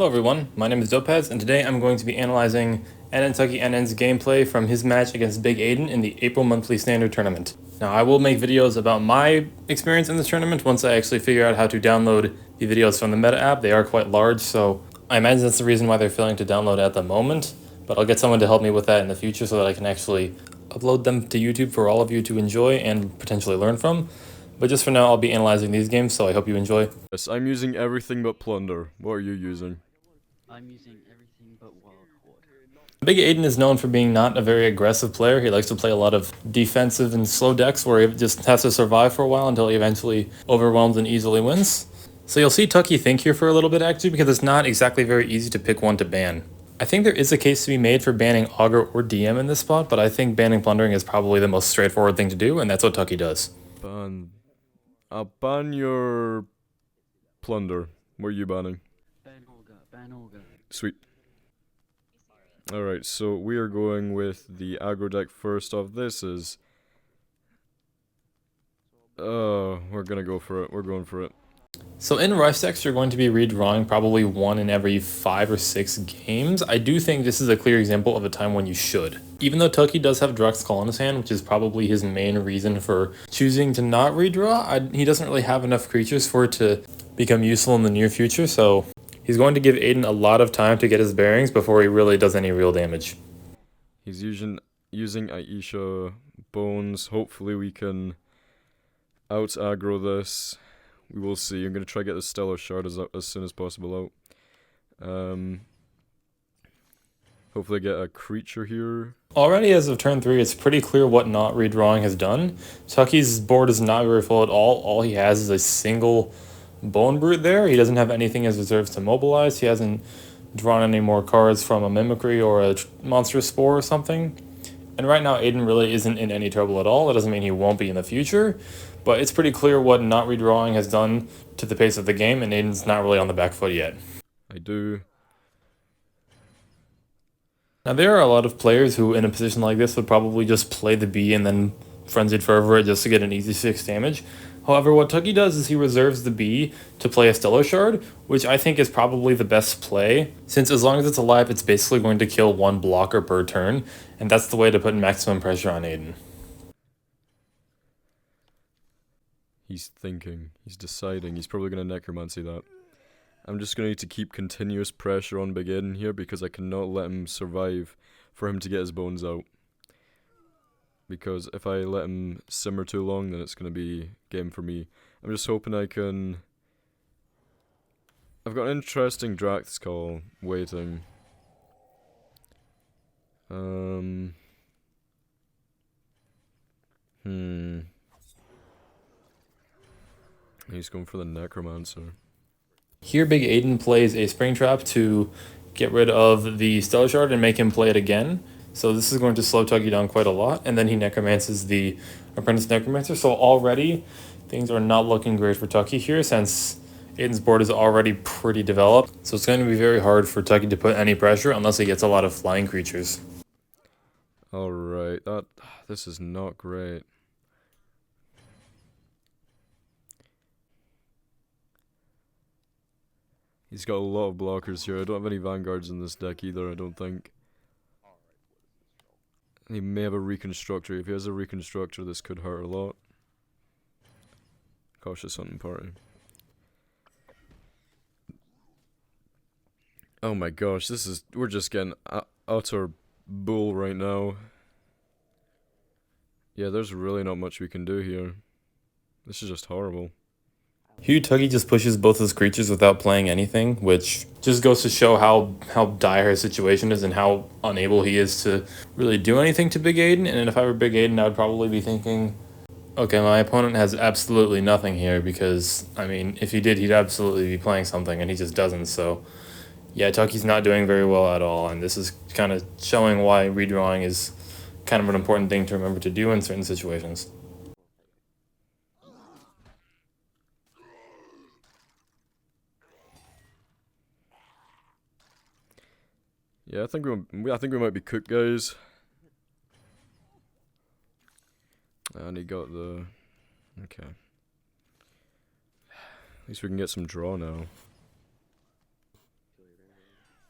Hello everyone, my name is Dopaz, and today I'm going to be analyzing BigAidan's gameplay from his match against BigAidan in the April Monthly Standard Tournament. Now, I will make videos about my experience in this tournament once I actually figure out how to download the videos from the meta app. They are quite large, so I imagine that's the reason why they're failing to download at the moment, but I'll get someone to help me with that in the future so that I can actually upload them to YouTube for all of you to enjoy and potentially learn from. But just for now, I'll be analyzing these games, so I hope you enjoy. Yes, I'm using everything but plunder. What are you using? I'm using everything but wild horde. BigAidan is known for being not a very aggressive player. He likes to play a lot of defensive and slow decks where he just has to survive for a while until he eventually overwhelms and easily wins. So you'll see Tucky think here for a little bit actually, because it's not exactly very easy to pick one to ban. I think there is a case to be made for banning Augur or DM in this spot, but I think banning Plundering is probably the most straightforward thing to do, and that's what Tucky does. I'll ban your plunder. What are you banning? Ban Augur. Sweet. Alright, so we are going with the aggro deck first off. This is... Oh, we're gonna go for it. We're going for it. So in rush decks, you're going to be redrawing probably one in every 5 or 6 games. I do think this is a clear example of a time when you should. Even though Tucky does have Druck's Call in his hand, which is probably his main reason for choosing to not redraw, he doesn't really have enough creatures for it to become useful in the near future, so he's going to give Aidan a lot of time to get his bearings before he really does any real damage. He's using Aaisha bones. Hopefully we can out-aggro this. We will see. I'm going to try to get the Stellar Shard as soon as possible out. Hopefully get a creature here. Already as of turn 3, it's pretty clear what not redrawing has done. Tucky's board is not very full at all. All he has is a single Bone Brute there. He doesn't have anything as reserves to mobilize. He hasn't drawn any more cards from a Mimicry or a Monstrous Spore or something. And right now, Aidan really isn't in any trouble at all. That doesn't mean he won't be in the future, but it's pretty clear what not redrawing has done to the pace of the game, and Aidan's not really on the back foot yet. I do. Now, there are a lot of players who, in a position like this, would probably just play the B and then Frenzied Fervor it just to get an easy 6 damage. However, what Tucky does is he reserves the B to play a Stellar Shard, which I think is probably the best play, since as long as it's alive, it's basically going to kill one blocker per turn, and that's the way to put maximum pressure on Aidan. He's thinking. He's deciding. He's probably going to Necromancy that. I'm just going to need to keep continuous pressure on BigAidan here because I cannot let him survive for him to get his bones out. Because if I let him simmer too long, then it's going to be game for me. I'm just hoping I can... I've got an interesting Drax Call waiting. He's going for the Necromancer. Here, BigAidan plays a Springtrap to get rid of the Stellar Shard and make him play it again. So this is going to slow Tucky down quite a lot, and then he necromances the Apprentice Necromancer. So already, things are not looking great for Tucky here, since Aidan's board is already pretty developed. So it's going to be very hard for Tucky to put any pressure unless he gets a lot of flying creatures. Alright, this is not great. He's got a lot of blockers here. I don't have any Vanguards in this deck either, I don't think. He may have a Reconstructor. If he has a Reconstructor, this could hurt a lot. Cautious Hunting Party. Oh my gosh, we're just getting utter bull right now. Yeah, there's really not much we can do here. This is just horrible. Here, Tucky just pushes both his creatures without playing anything, which just goes to show how dire his situation is and how unable he is to really do anything to BigAidan. And if I were BigAidan, I would probably be thinking, okay, my opponent has absolutely nothing here, because, I mean, if he did, he'd absolutely be playing something, and he just doesn't. So, yeah, Tucky's not doing very well at all, and this is kind of showing why redrawing is kind of an important thing to remember to do in certain situations. Yeah, I think we might be cooked, guys. And he got the... Okay. At least we can get some draw now.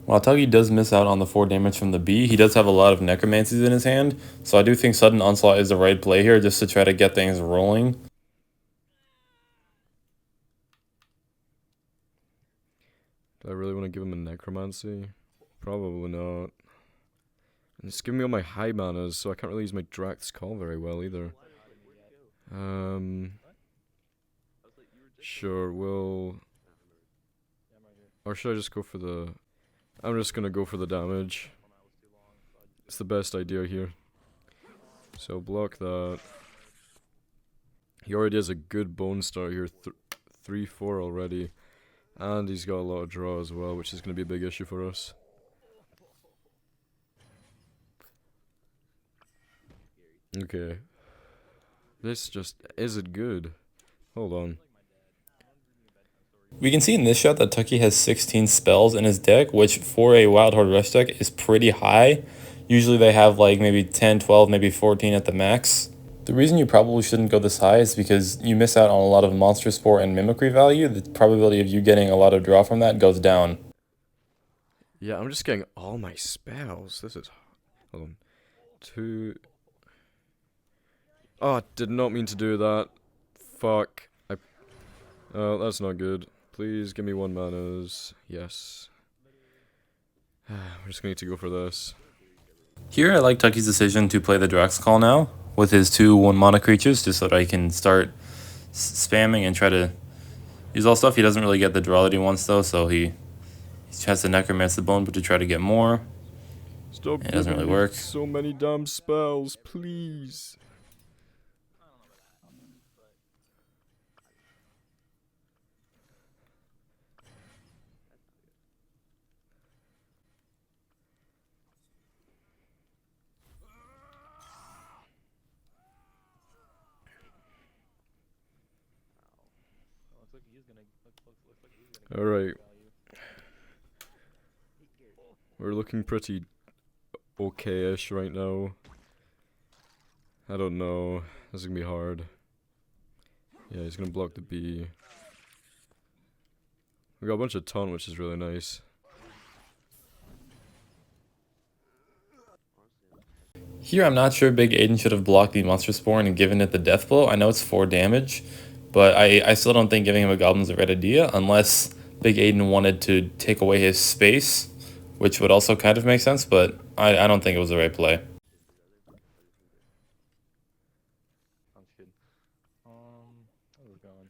While Tuggy does miss out on the 4 damage from the B, he does have a lot of necromancies in his hand, so I do think Sudden Onslaught is the right play here just to try to get things rolling. Do I really want to give him a necromancy? Probably not. And it's giving me all my high manas, so I can't really use my Drax's Call very well either. Sure, we'll... Or should I just go for the... I'm just gonna go for the damage. It's the best idea here. So block that. He already has a good bone start here. 3-4 already. And he's got a lot of draw as well, which is gonna be a big issue for us. Okay. This just isn't good. Hold on. We can see in this shot that Tucky has 16 spells in his deck, which for a Wild Horde Rush deck is pretty high. Usually they have like maybe 10, 12, maybe 14 at the max. The reason you probably shouldn't go this high is because you miss out on a lot of Monster Spore and Mimicry value. The probability of you getting a lot of draw from that goes down. Yeah, I'm just getting all my spells. This is... Hold on. 2... Oh, I did not mean to do that. Fuck. Oh, that's not good. Please give me 1 manas. Yes. We're just gonna need to go for this. Here I like Tucky's decision to play the Drax Call now with his 2 1-mana creatures just so that I can start spamming and try to use all stuff. He doesn't really get the draw that he wants though, so he has to Necromancer the Bone but to try to get more. Stop It doesn't giving really me work. so many damn spells, please. Alright. We're looking pretty okay-ish right now. I don't know. This is gonna be hard. Yeah, he's gonna block the B. We got a bunch of taunt, which is really nice. Here I'm not sure BigAidan should have blocked the Monster Spore and given it the Death Blow. I know it's 4 damage, but I still don't think giving him a Goblin's the right idea unless BigAidan wanted to take away his space, which would also kind of make sense, but I don't think it was the right play.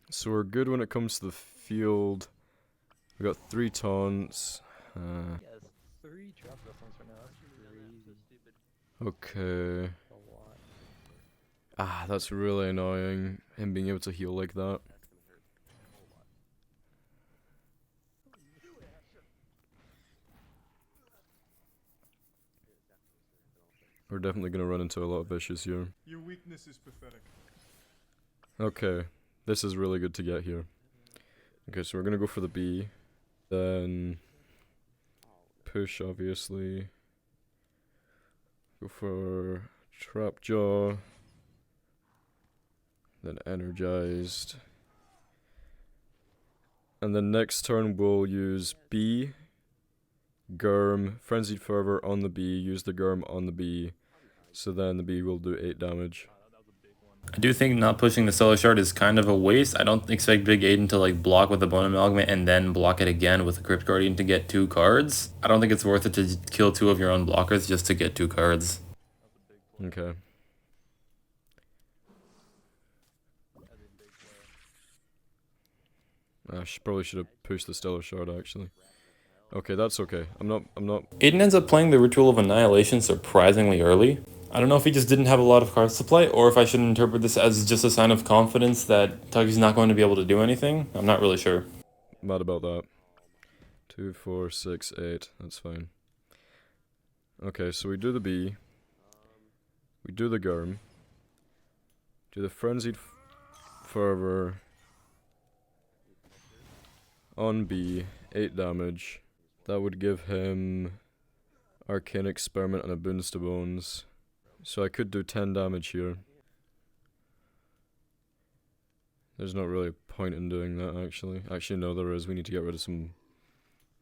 So we're good when it comes to the field. We got 3 taunts. Okay. Ah, that's really annoying. Him being able to heal like that. We're definitely gonna run into a lot of issues here. Your weakness is pathetic. Okay, this is really good to get here. Okay, so we're gonna go for the B. Then push, obviously. Go for Trap Jaw. Then Energized. And then next turn we'll use B. Germ, Frenzied Fervor on the B, use the Germ on the B. So then the B will do 8 damage. I do think not pushing the Stellar Shard is kind of a waste. I don't expect BigAidan to like block with the Bone Amalgamate and then block it again with the Crypt Guardian to get 2 cards. I don't think it's worth it to kill 2 of your own blockers just to get 2 cards. Okay. I probably should have pushed the Stellar Shard actually. Okay, that's okay. I'm not... Aiden ends up playing the Ritual of Annihilation surprisingly early. I don't know if he just didn't have a lot of cards to play, or if I should interpret this as just a sign of confidence that Tuggy's not going to be able to do anything. I'm not really sure. Mad about that. 2, 4, 6, 8. That's fine. Okay, so we do the B. We do the Germ. Do the Frenzied Fervor. On B. 8 damage. That would give him Arcane Experiment and a Boons to Bones. So I could do 10 damage here. There's not really a point in doing that, actually. Actually, no, there is. We need to get rid of some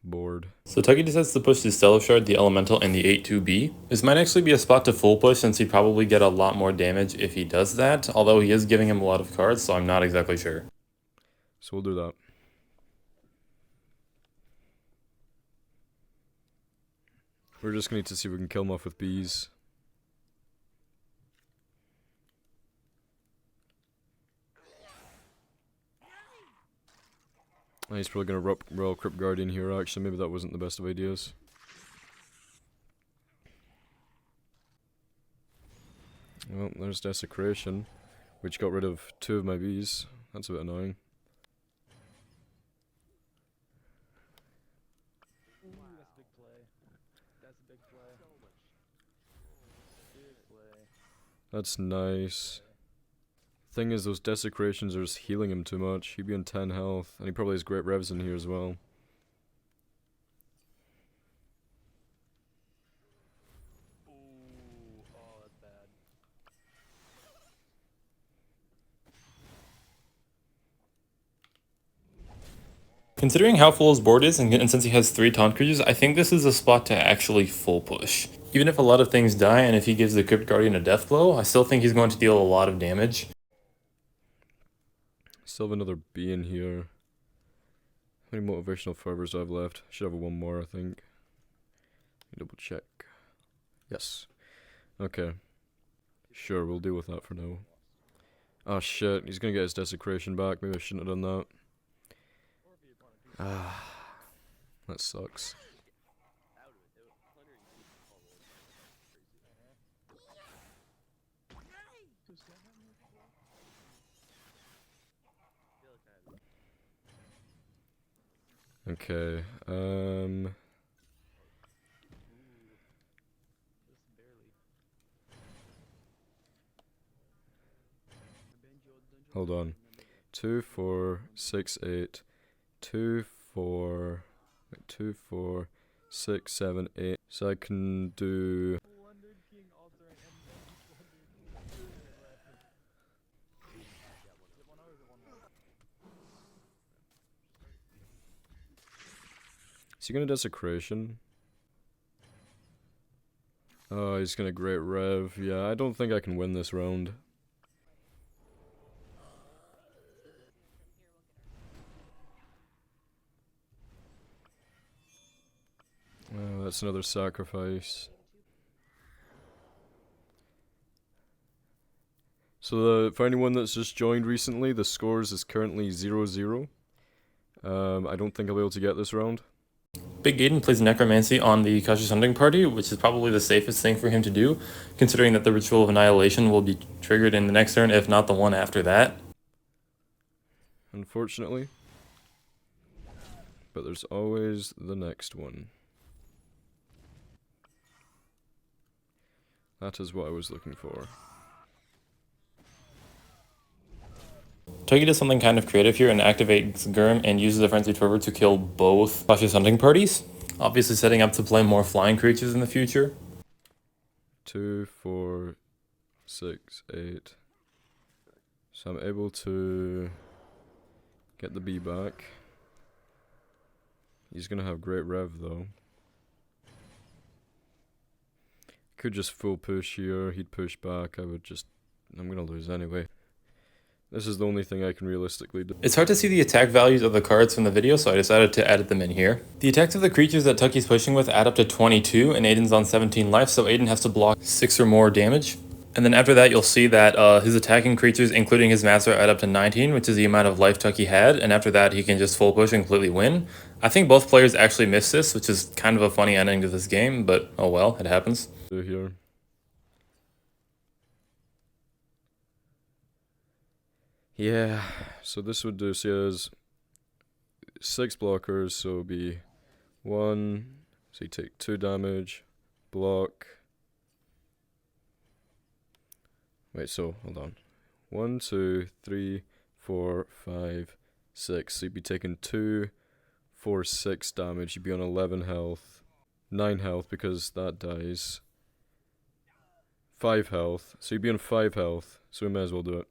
board. So Tucky decides to push the Stellar Shard, the Elemental, and the 8-2B. This might actually be a spot to full push since he'd probably get a lot more damage if he does that, although he is giving him a lot of cards, so I'm not exactly sure. So we'll do that. We're just gonna need to see if we can kill him off with bees. He's probably gonna Royal Crypt Guardian here, actually. Maybe that wasn't the best of ideas. Well, there's Desecration, which got rid of 2 of my bees. That's a bit annoying. Ooh, that's a big play. That's a big play. Big play. That's nice. Thing is, those Desecrations are just healing him too much. He'd be on 10 health, and he probably has great revs in here as well. Ooh, oh, that's bad. Considering how full his board is, and since he has 3 taunt creatures, I think this is a spot to actually full push. Even if a lot of things die, and if he gives the Crypt Guardian a death blow, I still think he's going to deal a lot of damage. Still have another bee in here. How many motivational fervors do I have left? Should have 1 more, I think. Double check. Yes. Okay. Sure, we'll deal with that for now. Oh shit, he's gonna get his Desecration back. Maybe I shouldn't have done that. Ah, that sucks. Okay, hold on. 2, 4, 6, 8. 2, 4, 2, 4, 6, 7, 8. So I can do. Is he gonna Desecration? Oh, he's gonna Great Rev. Yeah, I don't think I can win this round. Oh, that's another sacrifice. So for anyone that's just joined recently, the scores is currently 0-0. I don't think I'll be able to get this round. BigAidan plays Necromancy on the Cautious Hunting Party, which is probably the safest thing for him to do, considering that the Ritual of Annihilation will be triggered in the next turn, if not the one after that. Unfortunately. But there's always the next one. That is what I was looking for. Tucky does something kind of creative here and activates Gurm and uses the Frenzied Fervor to kill both Cautious Hunting Parties, obviously setting up to play more flying creatures in the future. 2, 4, 6, 8. So I'm able to get the bee back. He's gonna have great rev though. Could just full push here, he'd push back, I'm gonna lose anyway. This is the only thing I can realistically do. It's hard to see the attack values of the cards from the video, so I decided to edit them in here. The attacks of the creatures that Tucky's pushing with add up to 22, and Aiden's on 17 life, so Aiden has to block 6 or more damage. And then after that, you'll see that his attacking creatures, including his master, add up to 19, which is the amount of life Tucky had, and after that, he can just full push and completely win. I think both players actually missed this, which is kind of a funny ending to this game, but oh well, it happens. Here. Yeah, so this would do, so he has 6 blockers, so it would be 1, so you take 2 damage, block. Wait, so, hold on. 1, 2, 3, 4, 5, 6, so you'd be taking 2, 4, 6 damage, you'd be on 11 health, 9 health because that dies, 5 health, so you'd be on 5 health, so we may as well do it.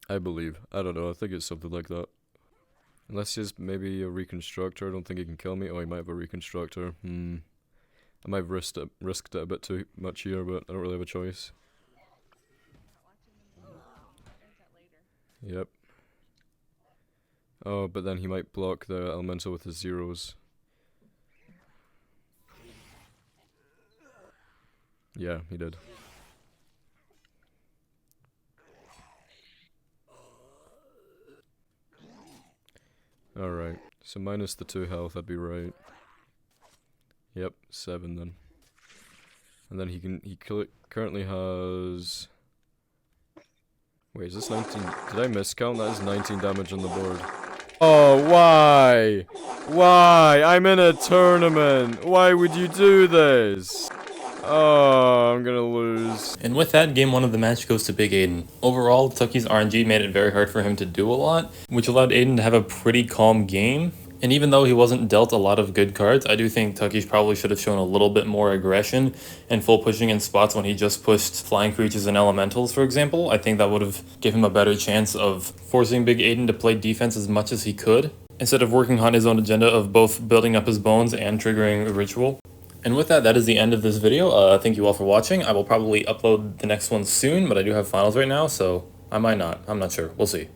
I believe. I don't know. I think it's something like that. Unless he has maybe a reconstructor. I don't think he can kill me. Oh, he might have a reconstructor. I might have risked it a bit too much here, but I don't really have a choice. Yep. Oh, but then he might block the elemental with his zeros. Yeah, he did. Alright, so minus the 2 health, I'd be right. Yep, 7 then. And then he currently has... Wait, is this 19? Did I miscount? That is 19 damage on the board. Oh, why? Why? I'm in a tournament. Why would you do this? Oh, I'm gonna lose. And with that, game 1 of the match goes to BigAidan. Overall, Tucky's RNG made it very hard for him to do a lot, which allowed Aiden to have a pretty calm game. And even though he wasn't dealt a lot of good cards, I do think Tucky's probably should have shown a little bit more aggression and full pushing in spots when he just pushed flying creatures and elementals, for example. I think that would have given him a better chance of forcing BigAidan to play defense as much as he could, instead of working on his own agenda of both building up his bones and triggering a ritual. And with that, that is the end of this video. Thank you all for watching. I will probably upload the next one soon, but I do have finals right now, so I might not. I'm not sure. We'll see.